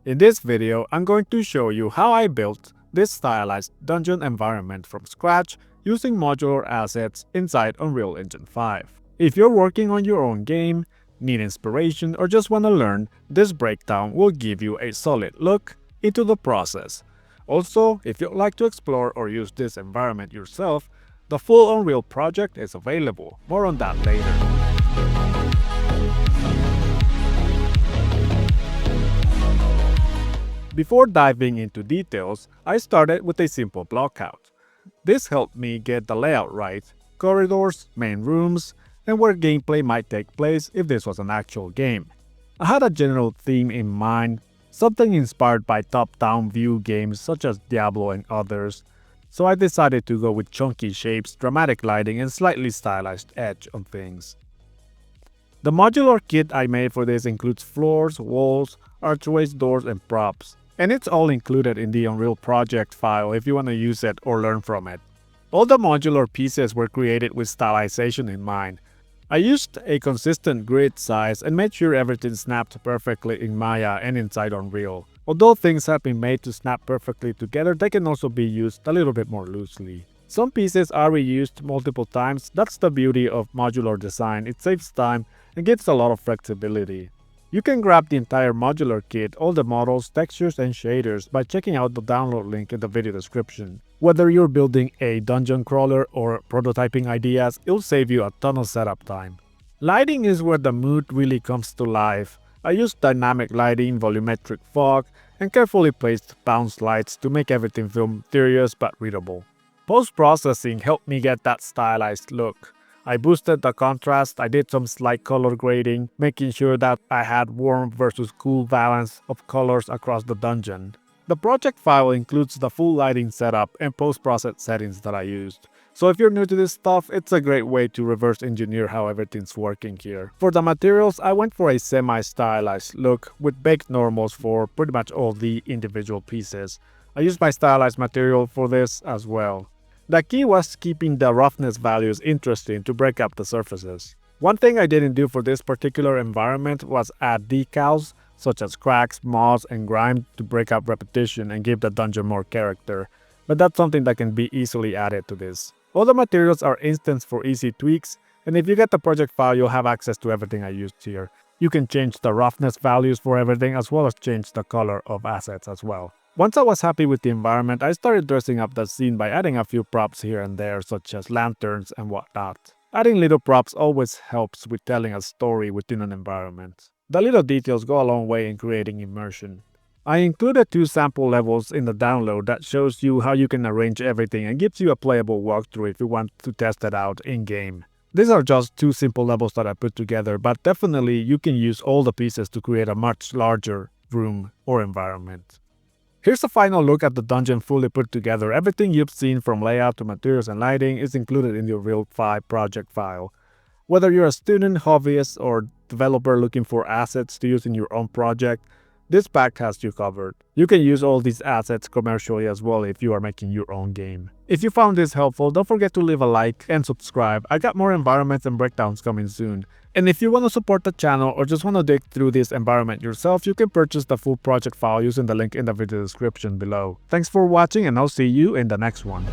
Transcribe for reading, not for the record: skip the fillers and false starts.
In this video, I'm going to show you how I built this stylized dungeon environment from scratch using modular assets inside Unreal Engine 5. If you're working on your own game, need inspiration, or just want to learn, this breakdown will give you a solid look into the process. Also, if you'd like to explore or use this environment yourself, the full Unreal project is available. More on that later. Before diving into details, I started with a simple blockout. This helped me get the layout right, corridors, main rooms, and where gameplay might take place if this was an actual game. I had a general theme in mind, something inspired by top-down view games such as Diablo and others, so I decided to go with chunky shapes, dramatic lighting, and slightly stylized edge on things. The modular kit I made for this includes floors, walls, archways, doors, and props. And it's all included in the Unreal project file if you want to use it or learn from it. All the modular pieces were created with stylization in mind. I used a consistent grid size and made sure everything snapped perfectly in Maya and inside Unreal. Although things have been made to snap perfectly together, they can also be used a little bit more loosely. Some pieces are reused multiple times. That's the beauty of modular design. It saves time and gives a lot of flexibility. You can grab the entire modular kit, all the models, textures, and shaders by checking out the download link in the video description. Whether you're building a dungeon crawler or prototyping ideas, it'll save you a ton of setup time. Lighting is where the mood really comes to life. I used dynamic lighting, volumetric fog, and carefully placed bounce lights to make everything feel mysterious but readable. Post-processing helped me get that stylized look. I boosted the contrast, I did some slight color grading, making sure that I had warm versus cool balance of colors across the dungeon. The project file includes the full lighting setup and post-process settings that I used. So if you're new to this stuff, it's a great way to reverse engineer how everything's working here. For the materials, I went for a semi-stylized look with baked normals for pretty much all the individual pieces. I used my stylized material for this as well. The key was keeping the roughness values interesting to break up the surfaces. One thing I didn't do for this particular environment was add decals, such as cracks, moss, and grime to break up repetition and give the dungeon more character, but that's something that can be easily added to this. All the materials are instanced for easy tweaks, and if you get the project file, you'll have access to everything I used here. You can change the roughness values for everything as well as change the color of assets as well. Once I was happy with the environment, I started dressing up the scene by adding a few props here and there, such as lanterns and whatnot. Adding little props always helps with telling a story within an environment. The little details go a long way in creating immersion. I included 2 sample levels in the download that shows you how you can arrange everything and gives you a playable walkthrough if you want to test it out in-game. These are just 2 simple levels that I put together, but definitely you can use all the pieces to create a much larger room or environment. Here's a final look at the dungeon fully put together. Everything you've seen from layout to materials and lighting is included in the Unreal 5 project file. Whether you're a student, hobbyist, or developer looking for assets to use in your own project, this pack has you covered. You can use all these assets commercially as well if you are making your own game. If you found this helpful, don't forget to leave a like and subscribe. I got more environments and breakdowns coming soon. And if you want to support the channel or just want to dig through this environment yourself, you can purchase the full project file using the link in the video description below. Thanks for watching and I'll see you in the next one.